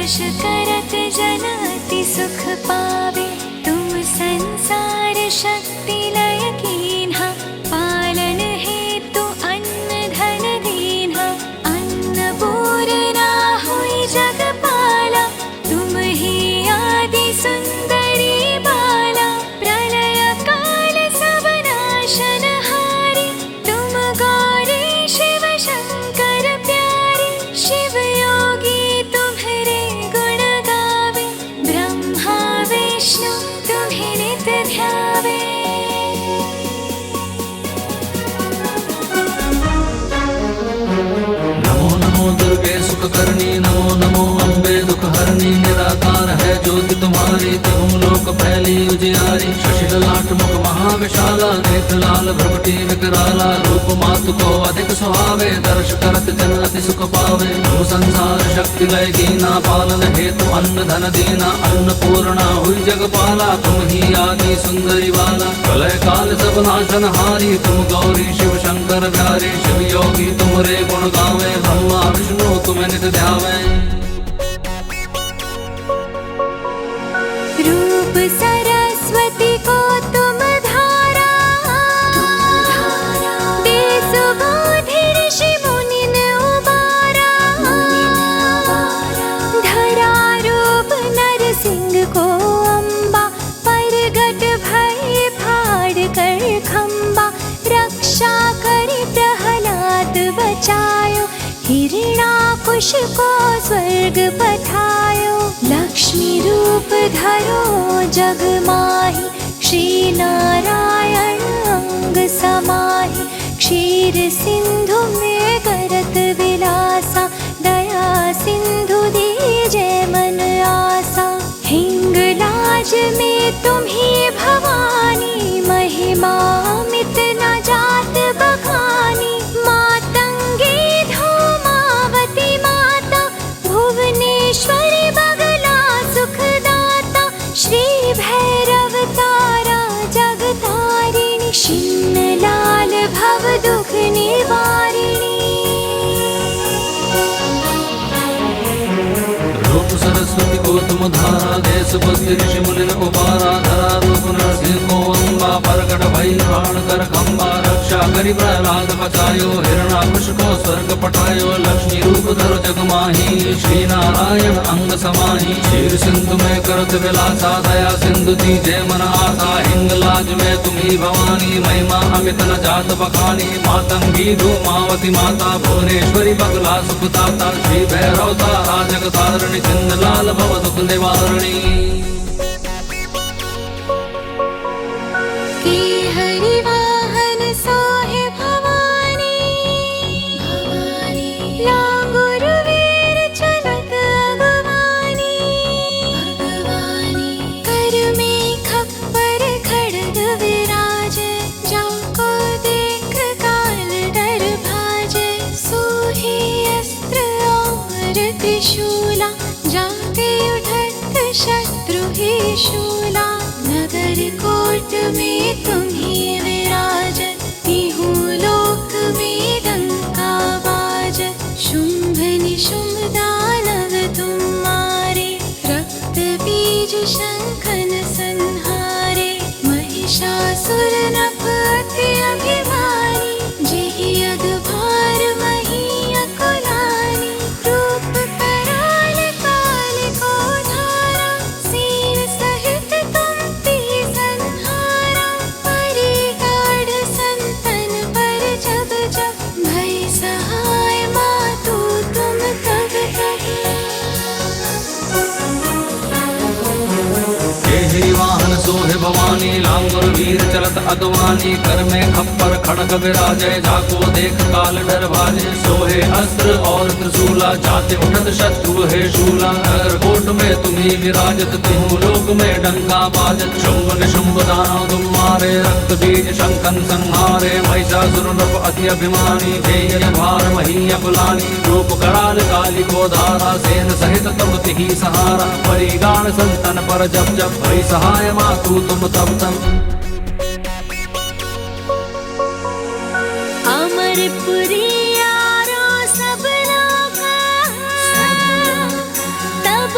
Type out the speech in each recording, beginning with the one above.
स्पर्श करत जन अति सुख पावे। तुम संसार शक्ति लय कीन्हा, पालन हेतु अन्न धन दीन्हा। अन्नपूर्णा हुई जगपाला, तुम ही आदि सुंदरी बाला। प्रलय काल सब नाशनहारी, तुम गौरी शिव शंकर प्यारी। शिव योगी तुम्हारे गुण गावे, ब्रह्मा विष्णु तुम्हें नित ध्यावे। नमो नमो दुर्गे सुख करनी, नमो नमो अम्बे दुख हरनी। निराकार है ज्योति तुम्हारी, तुम लोक फैली उजियारी। शशि ललाट मुख महाविशाला, नेत्र लाल भ्रमटी विकराला। रूप मातु को अधिक सुहावे, दर्श करत जन अति सुख पावे। तुम संसार शक्ति लय कीना, पालन हेतु अन्न धन दीना। अन्नपूर्णा हुई जगपाला, तुम ही आदि सुंदरी बाला। प्रलय काल सब नाशनहारी, तुम गौरी शिव शंकर प्यारे। शिव योगी तुमरे गुण गावे, ब्रह्मा विष्णु तुम्हें नित ध्यावे। रूप सरस्वती को तुम धारा, दे सुबोधि ऋषि मुनि ने उबारा। धरा रूप नरसिंह को अम्बा, परगट भय फाड़ कर खम्बा। रक्षा करी प्रहलाद बचायो, हिरण्याकुश को स्वर्ग पठायो। लक्ष्मी रूप धरो जग माहि, श्री नारायण अंग समाहि। क्षीर सिंधु में करत विलासा, दया सिंधु दीजे मन आसा। हिंगलाज में तुम्ही भवानी, महिमा मित न जात बखानी। मातंगी धूमावती माता, भुवनेश्वरी बगला सुखदाता। श्री भैरव तारा जगतारिणी, छिन्न लाल भव दुख निवारिणी। रूप सरस्वती को तुम धारा, देश बुद्धि ऋषि मुनि ने उबारा। धरा रूप नरसिंह को अम्बा, परगट भई प्राण कर खम्बा। रक्षा करी प्रहलाद बचायो, हिरण्याकुश को स्वर्ग पठायो। लक्ष्मी रूप धरो जग माही, श्री नारायण अंग समाही। क्षीर सिंधु में करत विलासा, दया सिंधु दीजे मन आसा। हिंगलाज में तुम्ही भवानी, महिमा अमित न जात बखानी। मातंगी धूमावती माता, भुवनेश्वरी बगला सुखदाता। श्री भैरव तारा जगतारिणी, छिन्न लाल भव दुख निवारणी। की हरि वाहन सोहे भवानी, लांगुर वीर चलत अगवानी। कर में खप्पर खड़ग विराज, जाको देख काल डर भाजे। सोहे अस्त्र और त्रिशूला, जाके उठत शत्रु ही शूला। नगर कोट में तुम्ही विराजत, तिहु लोक में डंका बाजत। शुंभ निशुंभ दानव तुम मारे, रक्त बीज शंखन संहारे। महिषासुर नभ अति अभिमानी, जेहि अधभार मही अकुलानी। रूप कराल काल को धारा, सेन सहित तुम ते संहारा। परिगाढ़ संतन पर जब जब, भय सहाय मातु तुम तब तब। केहरी वाहन सोहे भवानी, लांगुर वीर चलत अगवानी। कर में खप्पर खड़ग विराजे, जाको देख काल डर भाजे। सोहे अस्त्र और त्रिशूला, जाते उठत शत्रु है शूला। नगर कोट में तुम्ही विराजत, तिहु लोक में डंका बाजत। शुंभ निशुंभ दानव तुम मारे, रक्त बीज शंखन संहारे। महिषासुर नभ अति अभिमानी, जेहि भार मही अकुलानी। रूप कराल काली को धारा, सेन सहित तब तिहि सहारा। परिगाण संतन पर जब जब, भई सहाय मातु तुम तब तब। अमरपुरी यारो सब लोग, तब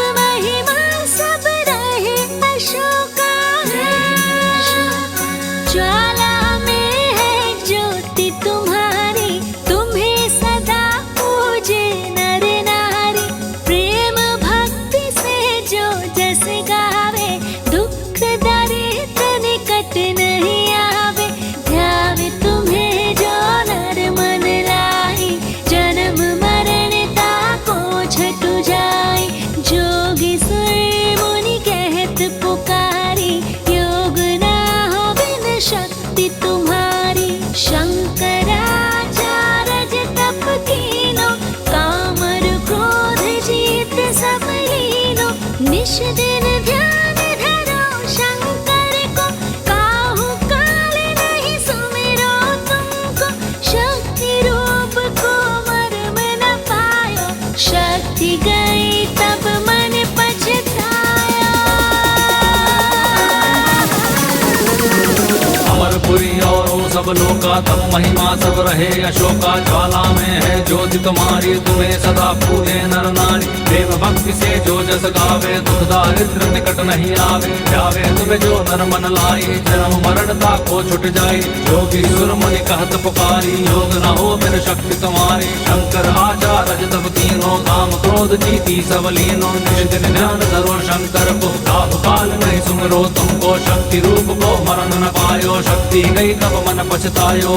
सब लोका, तब महिमा सब रहे अशोका। ज्वाला में है ज्योति तुम्हारी, तुम्हें सदा पूजे नर नारी। प्रेम भक्ति से जो जस गावे, दुख दारिद्र निकट नहीं आवे। जावे तुम्हें जो नर मन लाई, जन्म मरण ताको छुट जाई। योगी सुर मुनि कहत पुकारी, योग न हो बिन शक्ति तुम्हारी। शंकर आचार्य तब तीनों, काम क्रोध जीती सब लीनो। निज दिन ध्यान धरो शंकर को, काल काल नहीं सुमरो तुमको। शक्ति रूप को मरण न पायो, शक्ति गई तब मन पछतायो।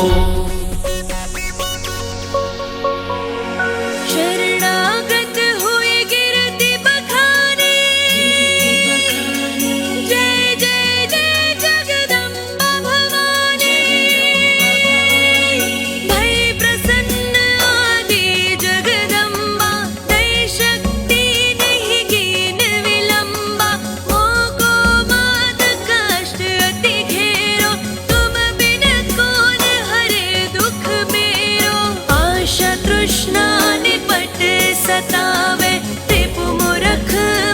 शरणागत हुए गिरती बखाने, जय जय जय जगदम्बा भवानी। भय प्रसन्न आदि जगदम्बा, दई शक्ति नहीं कीन विलंबा। मोको मात कष्ट अति घेरो, तुम बिन कौन हरे दुख मेरो। आशा तृष्णा निपट सतावे, त्रिपु मूरख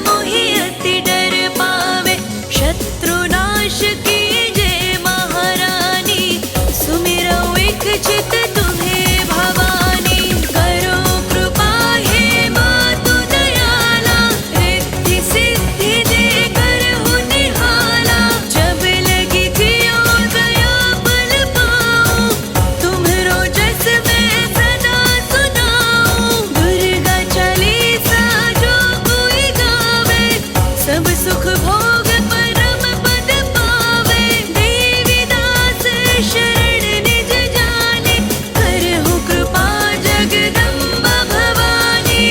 मोहि अति डर पावे। शत्रु नाश कीजे महारानी, सुमिरौ एक चित तुम्हें भवानी। करो कृपा हे मातु दयाला, रिद्धि सिद्धि दे करहु निहाला। जब लगी जियो दया बल पाऊं, तुम्हरो जस मैं सदा सुनाऊं। दुर्गा चालीसा जो कोई गावे, सब सुख भोग परम पद पावे। देवी दास शरण निज जाने, करहु कृपा जगदम्बा भवानी।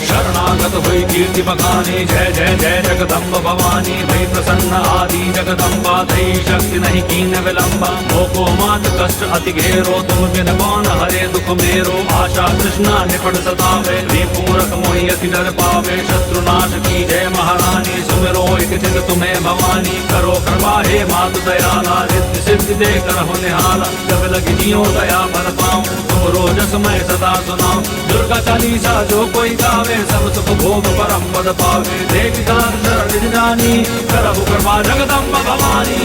शरणागत हुई कीर्ति बखानी, जय जय जय जगदम्ब भवानी। भई प्रसन्न आदि जगदम्बा, दई शक्ति नहीं कीन विलंबा। मोको मात कष्ट अति घेरो, तुम बिन कौन हरे दुख मेरो। आशा तृष्णा निपट सतावे, रिपु मूरख मोहि अति डर पावे। शत्रु नाश की जय महारानी, सुमिरो एक चित तुम्हें भवानी। करो कृपा हे मातु दयाला, रिद्धि सिद्धि दे करहु निहाला। जब लगी जियो दया बल पाऊं, तुमरो जस मैं सदा सुनाऊं। दुर्गा चालीसा जो कोई गावे, सब सुख भोग परम पद पावे। देवी दास शरण निज जानी, करहु कृपा जगदम्बा भवानी।